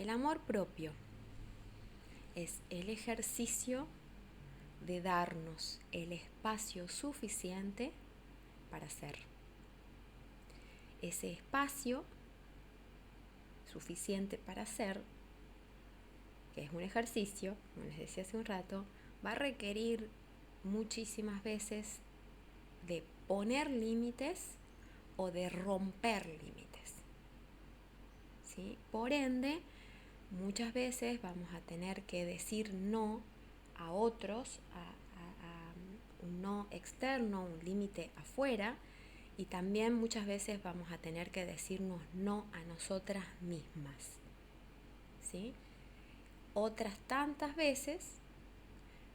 El amor propio es el ejercicio de darnos el espacio suficiente para ser. Ese espacio suficiente para ser, que es un ejercicio, como les decía hace un rato, va a requerir muchísimas veces de poner límites o de romper límites, ¿sí? Por ende, muchas veces vamos a tener que decir no a otros, a un no externo, un límite afuera, y también muchas veces vamos a tener que decirnos no a nosotras mismas, ¿sí? Otras tantas veces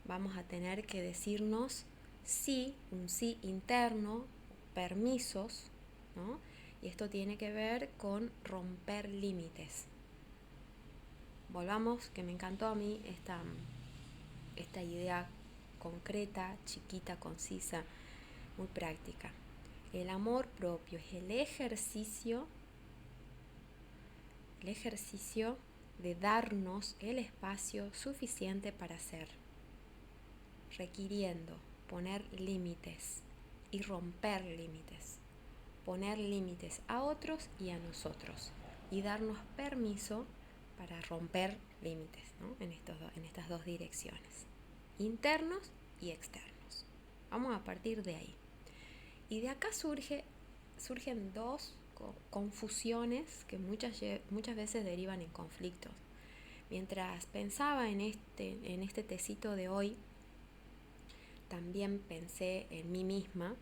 vamos a tener que decirnos sí, un sí interno, permisos, ¿no? Y esto tiene que ver con romper límites. Volvamos, que me encantó a mí esta idea concreta, chiquita, concisa, muy práctica. El amor propio es el ejercicio de darnos el espacio suficiente para ser, requiriendo poner límites y romper límites, poner límites a otros y a nosotros, y darnos permiso para romper límites, ¿no? en estas dos direcciones, internos y externos. Vamos a partir de ahí. Y de acá surgen dos confusiones que muchas veces derivan en conflictos. Mientras pensaba en este tecito de hoy, también pensé en mí misma,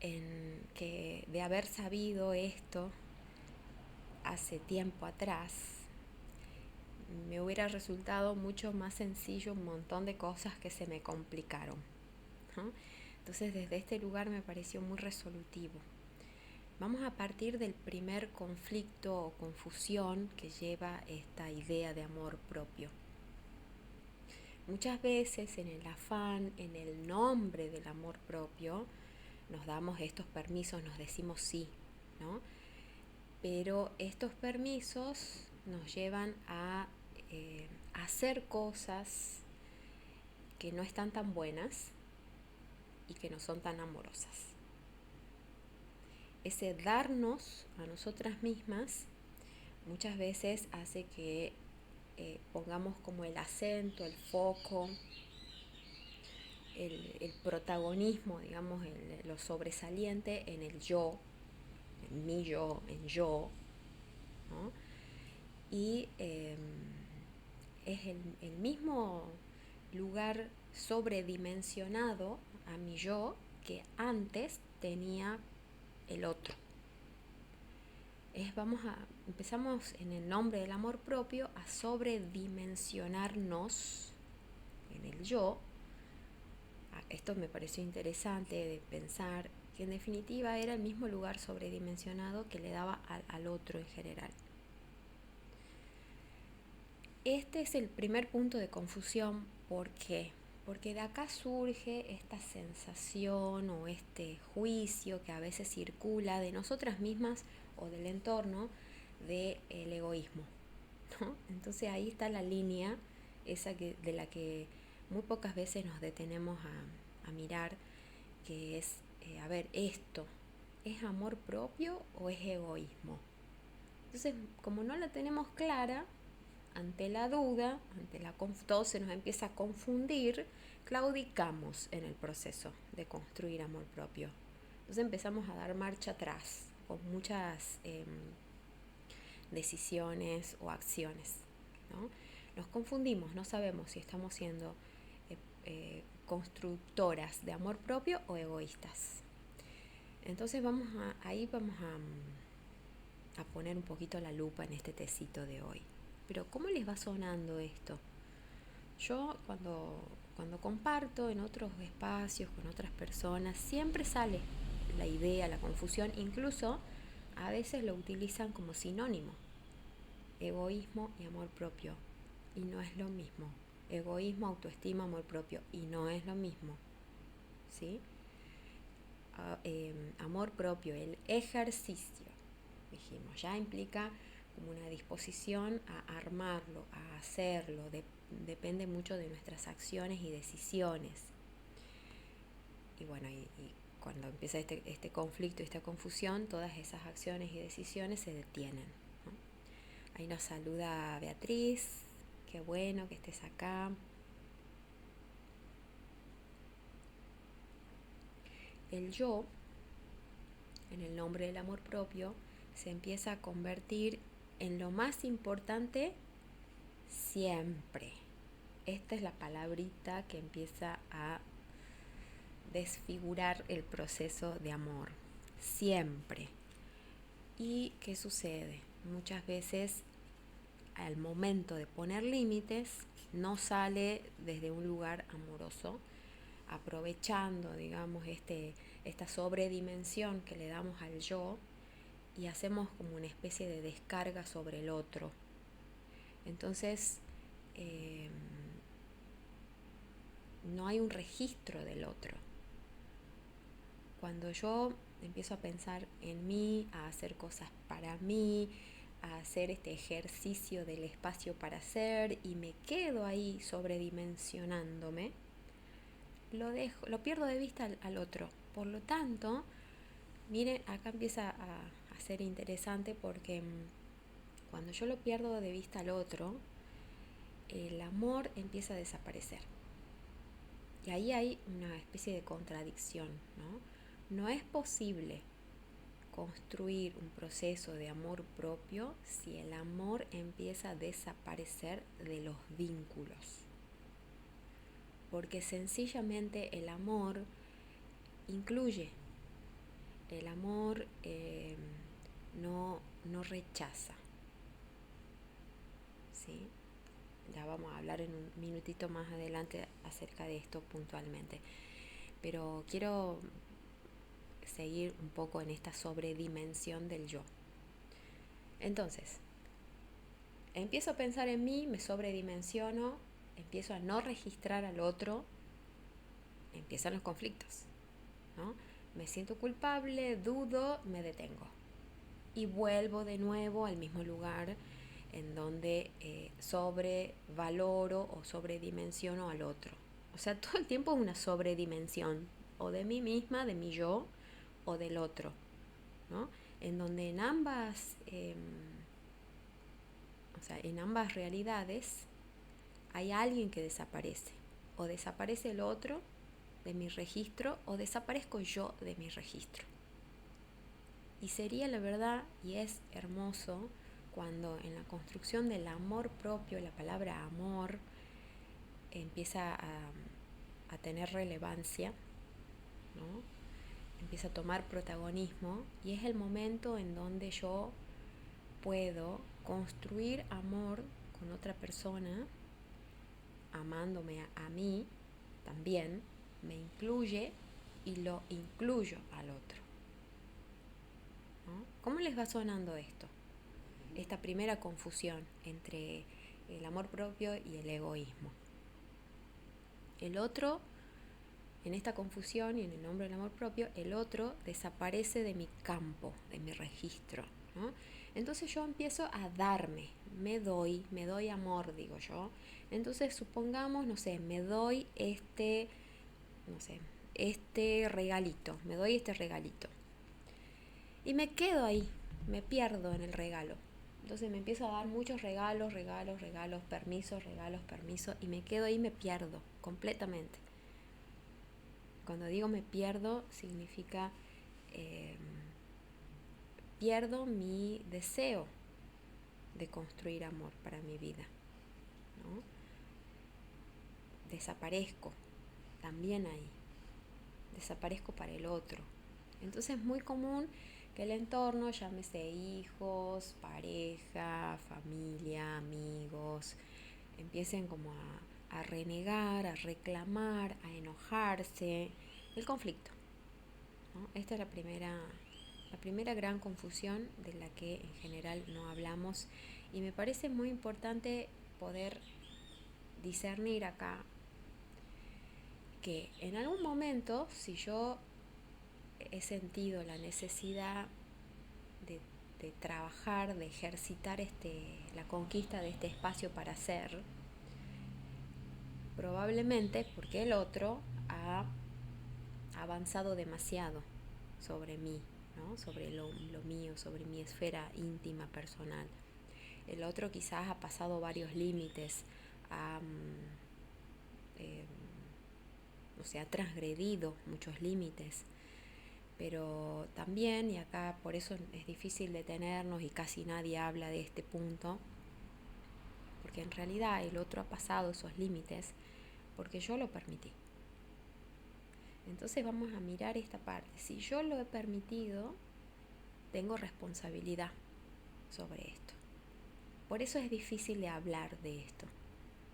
en que de haber sabido esto hace tiempo atrás, me hubiera resultado mucho más sencillo un montón de cosas que se me complicaron, ¿no? Entonces, desde este lugar me pareció muy resolutivo. Vamos a partir del primer conflicto o confusión que lleva esta idea de amor propio. Muchas veces en el afán, en el nombre del amor propio, nos damos estos permisos, nos decimos sí, ¿no? Pero estos permisos nos llevan a hacer cosas que no están tan buenas y que no son tan amorosas. Ese darnos a nosotras mismas muchas veces hace que pongamos como el acento, el foco, el protagonismo, digamos, lo sobresaliente en el yo, en mi yo, en yo, ¿no? Y es el mismo lugar sobredimensionado a mi yo que antes tenía el otro. Empezamos en el nombre del amor propio a sobredimensionarnos en el yo. Esto me pareció interesante de pensar que en definitiva era el mismo lugar sobredimensionado que le daba al otro en general. Este es el primer punto de confusión. ¿Por qué? Porque de acá surge esta sensación o este juicio que a veces circula de nosotras mismas o del entorno del egoísmo, ¿no? Entonces ahí está la línea esa de la que muy pocas veces nos detenemos a mirar, que es, ¿esto es amor propio o es egoísmo? Entonces, como no la tenemos clara, ante la duda, todo se nos empieza a confundir, claudicamos en el proceso de construir amor propio. Entonces empezamos a dar marcha atrás con muchas decisiones o acciones, ¿no? Nos confundimos, no sabemos si estamos siendo constructoras de amor propio o egoístas. Entonces ahí vamos a poner un poquito la lupa en este tecito de hoy. Pero ¿cómo les va sonando esto? Yo cuando comparto en otros espacios con otras personas, siempre sale la idea, la confusión, incluso a veces lo utilizan como sinónimo, egoísmo y amor propio, y no es lo mismo. Egoísmo, autoestima, amor propio, y no es lo mismo, ¿sí? Amor propio, el ejercicio, dijimos, ya implica como una disposición a armarlo, a hacerlo. Depende mucho de nuestras acciones y decisiones. Y bueno, y cuando empieza este conflicto, esta confusión, todas esas acciones y decisiones se detienen, ¿no? Ahí nos saluda Beatriz, qué bueno que estés acá. El yo, en el nombre del amor propio, se empieza a convertir en lo más importante siempre. Esta es la palabrita que empieza a desfigurar el proceso de amor. Siempre. ¿Y qué sucede? Muchas veces al momento de poner límites no sale desde un lugar amoroso, aprovechando, digamos, esta sobredimensión que le damos al yo y hacemos como una especie de descarga sobre el otro. Entonces, no hay un registro del otro. Cuando yo empiezo a pensar en mí, a hacer cosas para mí, a hacer este ejercicio del espacio para ser y me quedo ahí sobredimensionándome, lo pierdo de vista al otro. Por lo tanto, miren, acá empieza a ser interesante porque cuando yo lo pierdo de vista al otro, el amor empieza a desaparecer. Y ahí hay una especie de contradicción, ¿no? No es posible construir un proceso de amor propio si el amor empieza a desaparecer de los vínculos. Porque sencillamente el amor incluye, el amor no rechaza, ¿sí? Ya vamos a hablar en un minutito más adelante acerca de esto puntualmente. Pero quiero seguir un poco en esta sobredimensión del yo. Entonces, empiezo a pensar en mí, me sobredimensiono, empiezo a no registrar al otro, empiezan los conflictos, ¿no? Me siento culpable, dudo, me detengo. Y vuelvo de nuevo al mismo lugar en donde sobrevaloro o sobredimensiono al otro. O sea, todo el tiempo es una sobredimensión, o de mí misma, de mi yo, o del otro, ¿no? En donde en ambas realidades hay alguien que desaparece. O desaparece el otro de mi registro o desaparezco yo de mi registro. Y sería la verdad, y es hermoso, cuando en la construcción del amor propio, la palabra amor empieza a tener relevancia, ¿no? Empieza a tomar protagonismo y es el momento en donde yo puedo construir amor con otra persona, amándome a mí también, me incluye y lo incluyo al otro, ¿no? ¿Cómo les va sonando esto? Esta primera confusión entre el amor propio y el egoísmo. El otro, en esta confusión y en el nombre del amor propio, el otro desaparece de mi campo, de mi registro, ¿no? Entonces yo empiezo a darme, me doy amor, digo yo. Entonces supongamos, me doy este regalito, me doy este regalito. Y me quedo ahí, me pierdo en el regalo. Entonces me empiezo a dar muchos regalos, permisos, y me quedo ahí, me pierdo completamente. Cuando digo me pierdo, significa pierdo mi deseo de construir amor para mi vida, ¿no? Desaparezco también ahí, desaparezco para el otro. Entonces es muy común que el entorno, llámese hijos, pareja, familia, amigos, empiecen como a renegar, a reclamar, a enojarse, el conflicto, ¿no? Esta es la primera gran confusión de la que en general no hablamos y me parece muy importante poder discernir acá que en algún momento, si yo he sentido la necesidad de trabajar, de ejercitar la conquista de este espacio para ser, probablemente porque el otro ha avanzado demasiado sobre mí, ¿no? Sobre lo mío, sobre mi esfera íntima, personal. El otro quizás ha pasado varios límites, ha transgredido muchos límites, pero también, y acá por eso es difícil detenernos y casi nadie habla de este punto, porque en realidad el otro ha pasado esos límites porque yo lo permití. Entonces vamos a mirar esta parte. Si yo lo he permitido, tengo responsabilidad sobre esto. Por eso es difícil de hablar de esto,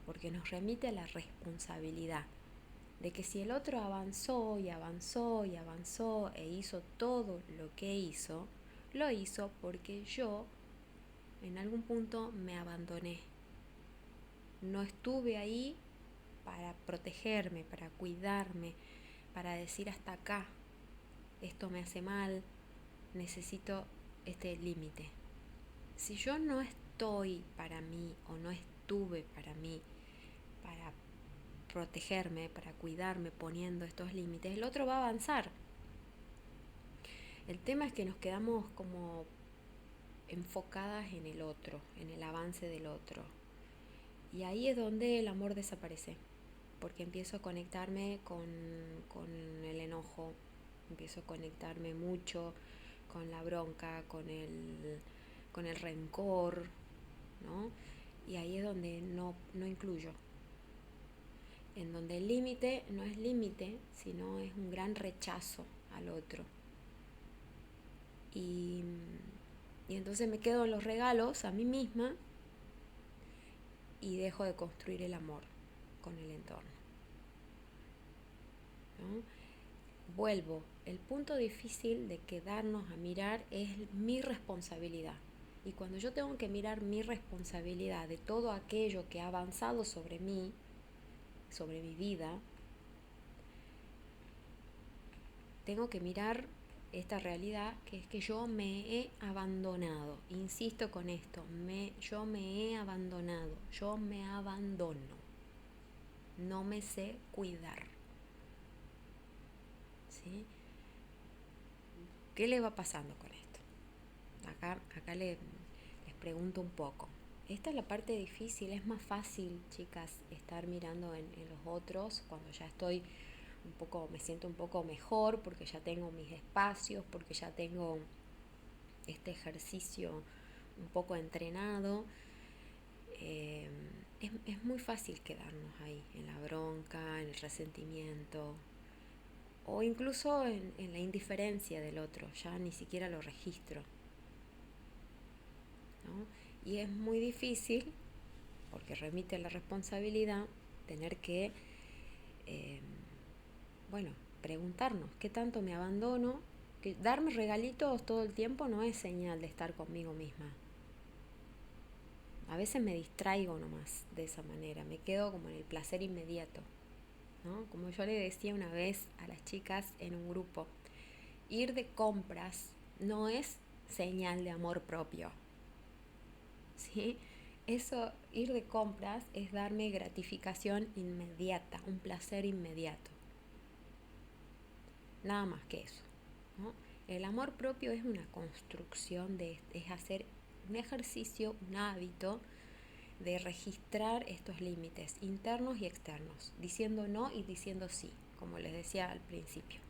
porque nos remite a la responsabilidad de que si el otro avanzó y avanzó y avanzó e hizo todo lo que hizo, lo hizo porque yo en algún punto me abandoné. No estuve ahí para protegerme, para cuidarme, para decir hasta acá, esto me hace mal, necesito este límite. Si yo no estoy para mí o no estuve para mí, para protegerme, para cuidarme, poniendo estos límites, el otro va a avanzar. El tema es que nos quedamos como enfocadas en el otro, en el avance del otro. Y ahí es donde el amor desaparece, porque empiezo a conectarme con el enojo, empiezo a conectarme mucho con la bronca, con el rencor, ¿no? Y ahí es donde no incluyo, en donde el límite no es límite, sino es un gran rechazo al otro. Y entonces me quedo en los regalos a mí misma y dejo de construir el amor con el entorno, ¿no? Vuelvo, el punto difícil de quedarnos a mirar es mi responsabilidad. Y cuando yo tengo que mirar mi responsabilidad de todo aquello que ha avanzado sobre mí, sobre mi vida, tengo que mirar esta realidad, que es que yo me he abandonado. Insisto con esto, yo me he abandonado, yo me abandono. No me sé cuidar. ¿Sí? ¿Qué le va pasando con esto? Acá les pregunto un poco. Esta es la parte difícil, es más fácil, chicas, estar mirando en los otros cuando ya me siento un poco mejor, porque ya tengo mis espacios, porque ya tengo este ejercicio un poco entrenado. Es muy fácil quedarnos ahí, en la bronca, en el resentimiento, o incluso en la indiferencia del otro, ya ni siquiera lo registro, ¿no? Y es muy difícil, porque remite a la responsabilidad, tener que, preguntarnos qué tanto me abandono, que darme regalitos todo el tiempo no es señal de estar conmigo misma. A veces me distraigo nomás de esa manera, me quedo como en el placer inmediato, ¿no? Como yo le decía una vez a las chicas en un grupo, ir de compras no es señal de amor propio, ¿sí? Ir de compras es darme gratificación inmediata, un placer inmediato. Nada más que eso, ¿no? El amor propio es una construcción, es hacer un ejercicio, un hábito de registrar estos límites internos y externos, diciendo no y diciendo sí, como les decía al principio.